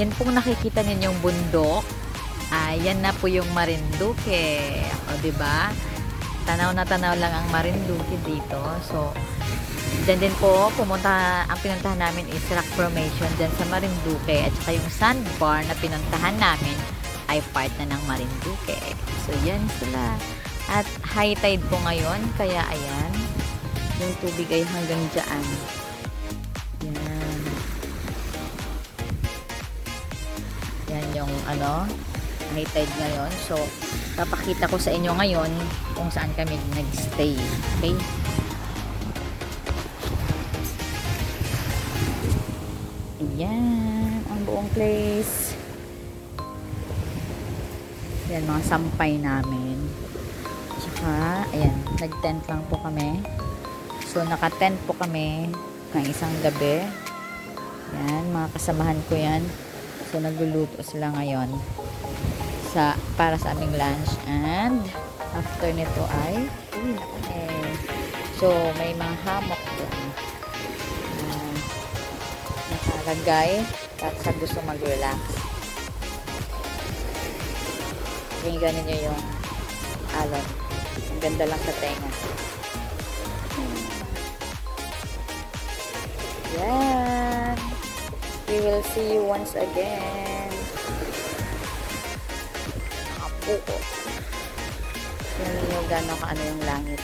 Yan pong nakikita ninyong bundok. Yan na po yung Marinduque. O, diba? Tanaw na tanaw lang ang Marinduque dito. So, dyan din po, ang pinuntahan namin is rock formation dyan sa Marinduque. At saka yung sandbar na pinuntahan namin ay part na ng Marinduque. So, yan sila. At high tide po ngayon. Kaya, ayan. Yung tubig ay hanggang dyan. Yan. Yan yung high tide ngayon. So, papakita ko sa inyo ngayon kung saan kami nag-stay. Okay? Ayan. Ang buong place. Yan, mga sampay namin. Tsaka, ayan. Nag-tent lang po kami. So, naka-tent po kami ng isang gabi. Yan, mga kasamahan ko yan. So, nagluluto sila ngayon para sa aming lunch. And, after nito ay uwi na kami. So, may mga hammock doon. Nakalagay at sa gusto mag-relax. Tingnan niyo yung alon. Ang ganda lang sa tenga. Yan. We will see you once again. Nakapuko. Tingnan niyo gano'n kaano yung langit.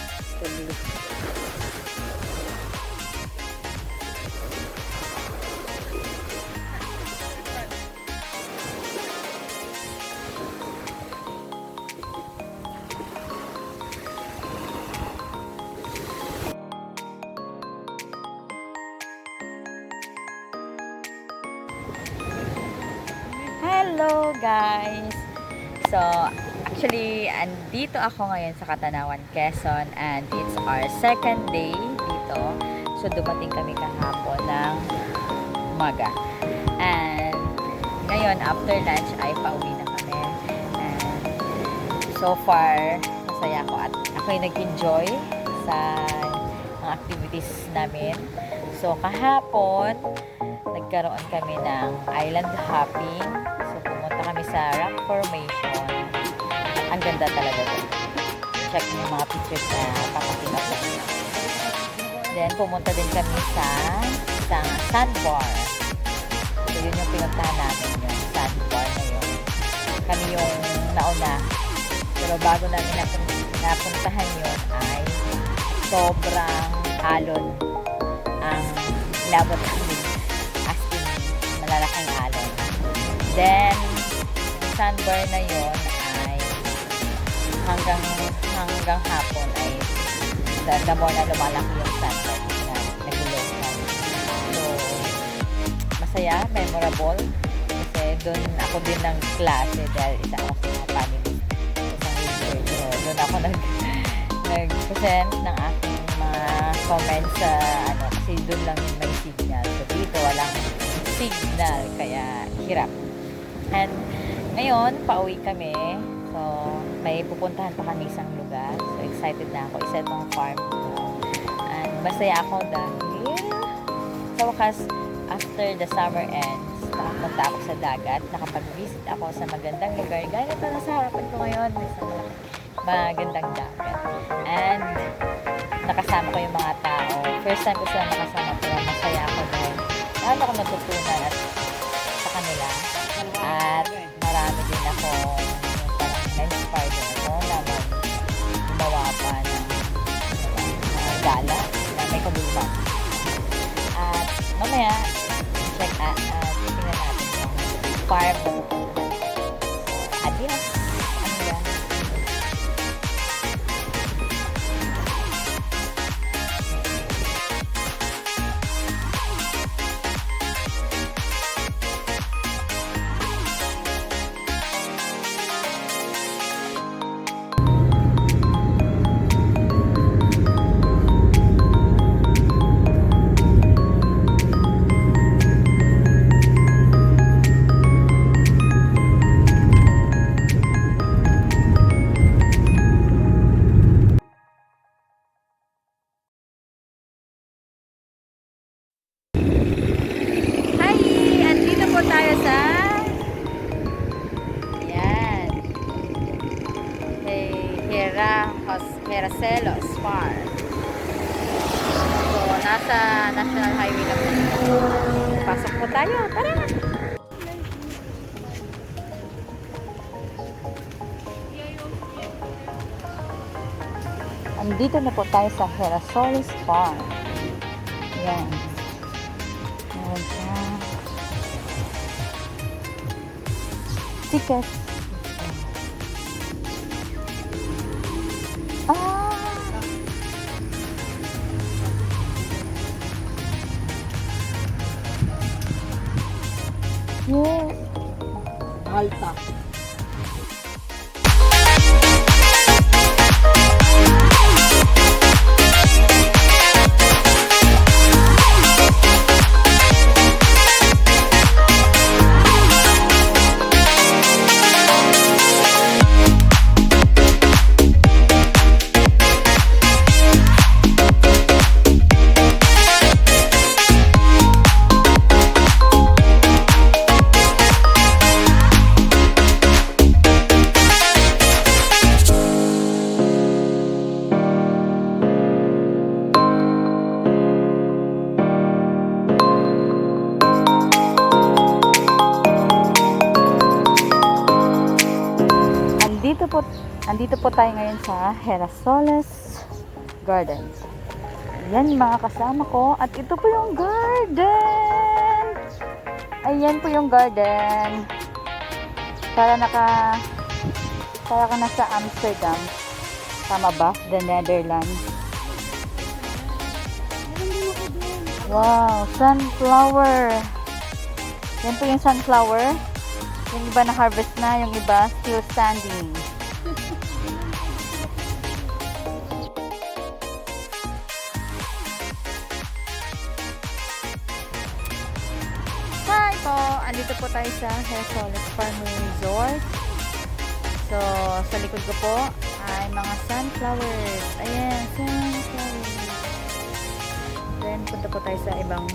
Hello guys! So, actually, andito ako ngayon sa Katanawan, Quezon, and it's our second day dito. So, dumating kami kahapon ng umaga. And ngayon, after lunch, ay pauwi na kami. And so far, masaya ako at ako'y nag-enjoy sa mga activities namin. So, kahapon, nagkaroon kami ng island hopping. So, pumunta kami sa rock formation. Ang ganda talaga doon. Check niyo yung mga pictures na papakita sa inyo. Then, pumunta din kami sa sandbar. So, yun yung pinuntahan namin, yung sandbar na yun. Kami yung nauna. Pero bago namin napuntahan yun ay sobrang alon ang labot namin. Malalaking alon. Then, sandbar na yon ay hanggang hapon ay the more na lumalaki yung sandbar na nag-low. So, masaya, memorable. Kasi doon ako din ng klase dahil isa ako sa family. Isang research. So, doon ako nag-present ng aking mga comments sa kasi doon lang may signal. So, dito walang signal, kaya hirap. And ngayon, pauwi kami. So, may pupuntahan pa kami isang lugar. So, excited na ako. Isa itong farm. And masaya ako dahil sa wakas, after the summer ends, nakapunta ako sa dagat. Nakapag-visit ako sa magandang lugar. Ganito na sa harapan ko ngayon. May magandang dagat. And nakasama ko yung mga tao. First time ko sila nakasama, pero masaya ako dahil lalo ako natutunan sa kanila. At marami din ako parang na-inspire din ako na gumawa pa ng gala na may kabuluhan. At mamaya, tingnan natin yung farm na pupuntahan. Adios! Ano yan? Heracelos Farm. So, nasa National Highway na po. Pasok po tayo. Tara! Andito na po tayo sa Heracelos Farm. Ayan. Ayan siya. Ticket. Yes. Malta. Andito po tayo ngayon sa Heracelos Garden. Yan mga kasama ko. At ito po yung garden. Ayan po yung garden. Para ka nasa Amsterdam. Tama ba? The Netherlands. Wow, sunflower. Yan po yung sunflower. Yung iba na harvest na, yung iba still standing. Hi po! Andito po tayo sa Heracelos Farm Resort. So, sa likod ko po ay mga sunflowers. Ayan, sunflowers. Then, punta po tayo sa ibang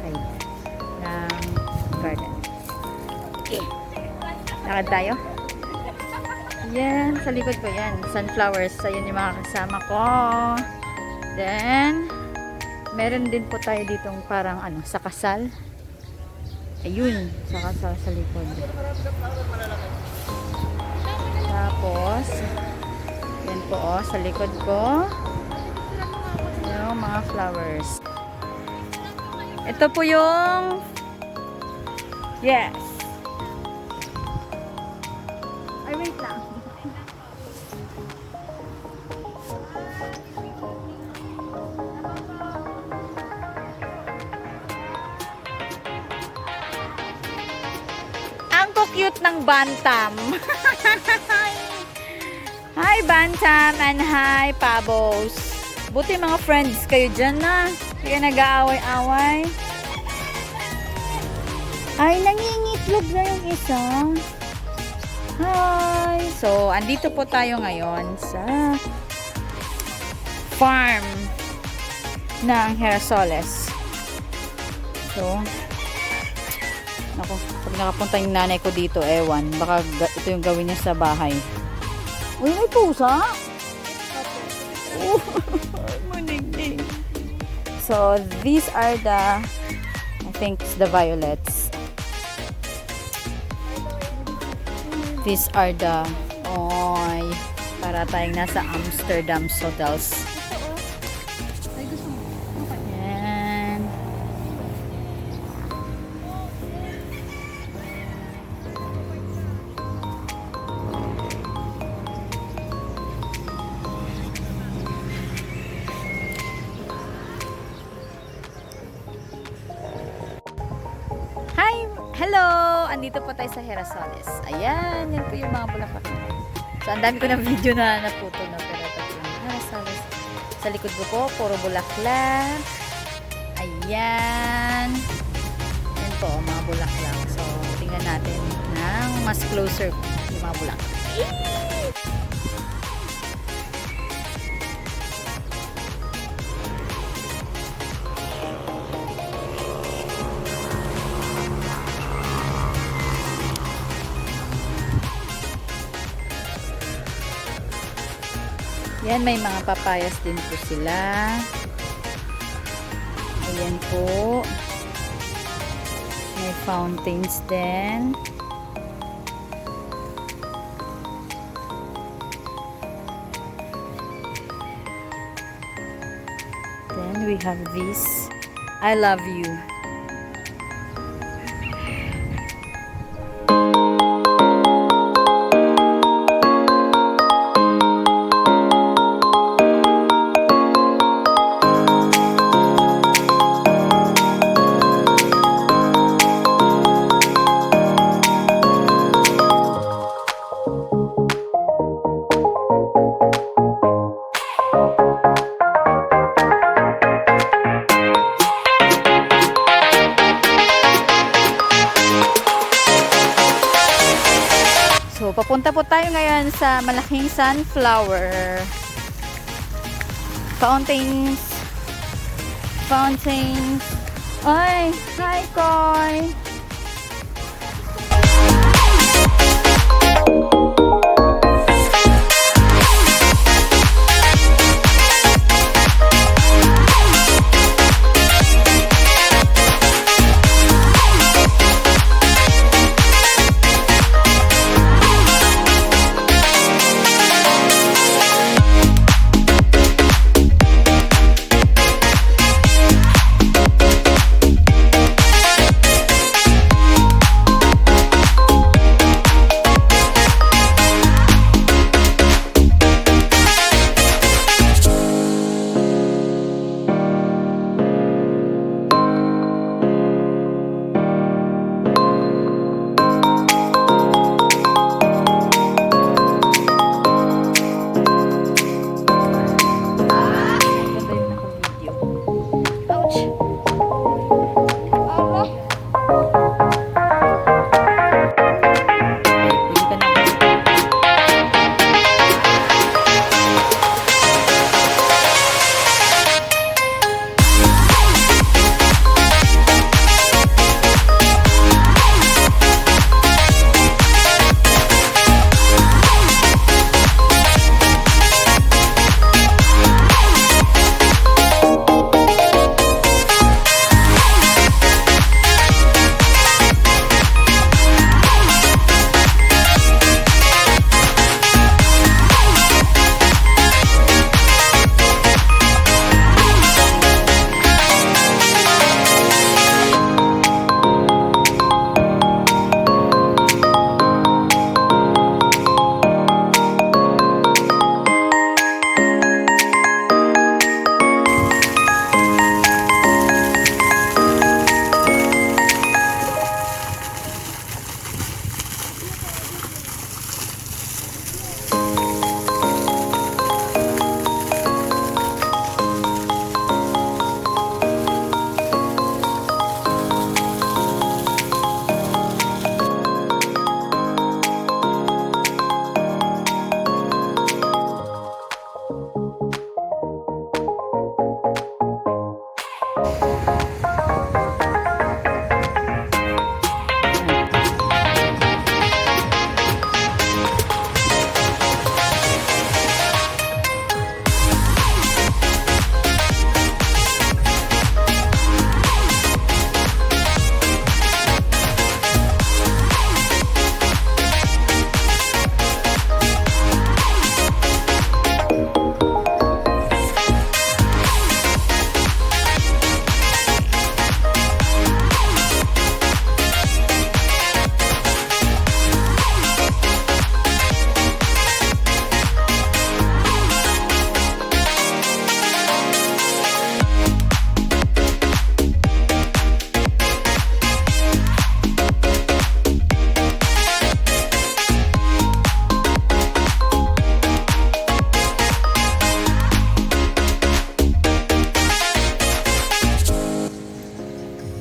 side ng garden. Okay. Lakad tayo. Yan, sa likod ko yan. Sunflowers. Ayun yung mga kasama ko. Then, meron din po tayo ditong parang sa kasal. Ayun, sa kasal sa likod. Tapos, yan po sa likod ko. Yung mga flowers. Ito po yung yes. Ay, wait lang. Ang cute ng bantam. Hi bantam and hi pabos. Buti mga friends kayo dyan na. Kaya nag-aaway-away. Ay, nangingitlog na yung isa. Hi! So, andito po tayo ngayon sa farm ng Heracelos. So, ako, pag nakapunta yung nanay ko dito, ewan, baka ito yung gawin niya sa bahay. Uy, may pusa? Oh, manigig. So, these are the, I think it's the violets. These are the, oy, para tayong nasa Amsterdam hotels. Yan. Hi! Hello! Andito po tayo sa Heracelos. Ayan, yan po yung mga bulaklak. So, ang dami ko ng video na naputo na. Pero ito po yung Heracelos. Sa likod ko po, puro bulaklak. Ayan. Yan po, mga bulaklak. So, tingnan natin ng mas closer yung mga bulaklak. Yan, may mga papayas din po sila. Ayan po. May fountains din. Then we have this. I love you. So, papunta po tayo ngayon sa malaking sunflower. Fountains. Fountains. Ay, hi, Koy.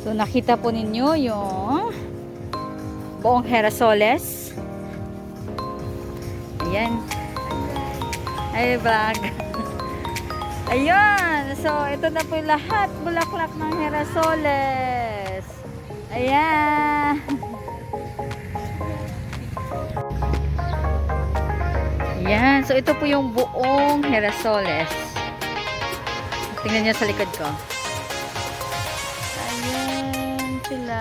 So, nakita po ninyo yung buong Girasoles. Ayan. Ay, vlog. Ayan. So, ito na po yung lahat bulaklak ng Girasoles. Ayan. Ayan. So, ito po yung buong Herasoles. Tingnan niyo sa likod ko. Ayan sila.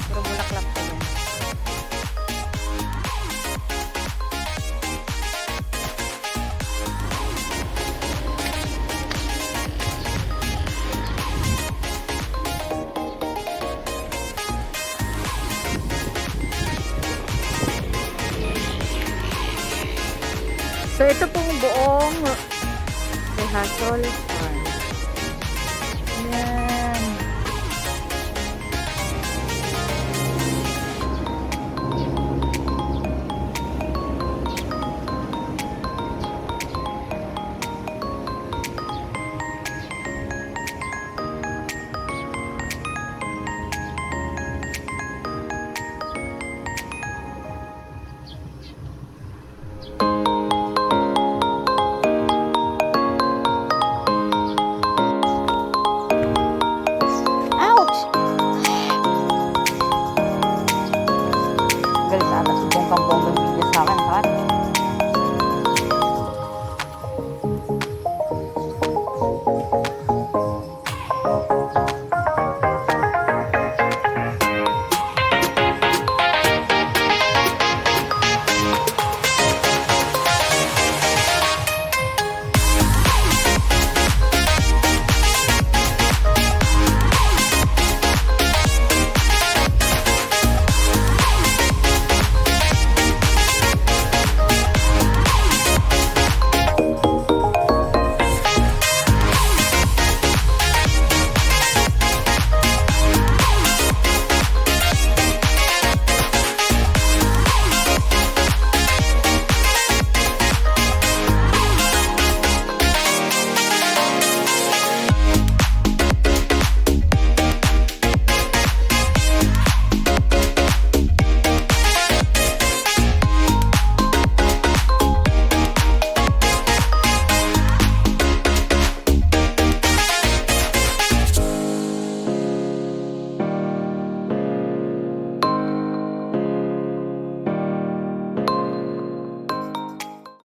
Puro bulaklak po yan. So, ito pong buong rehearsal farm.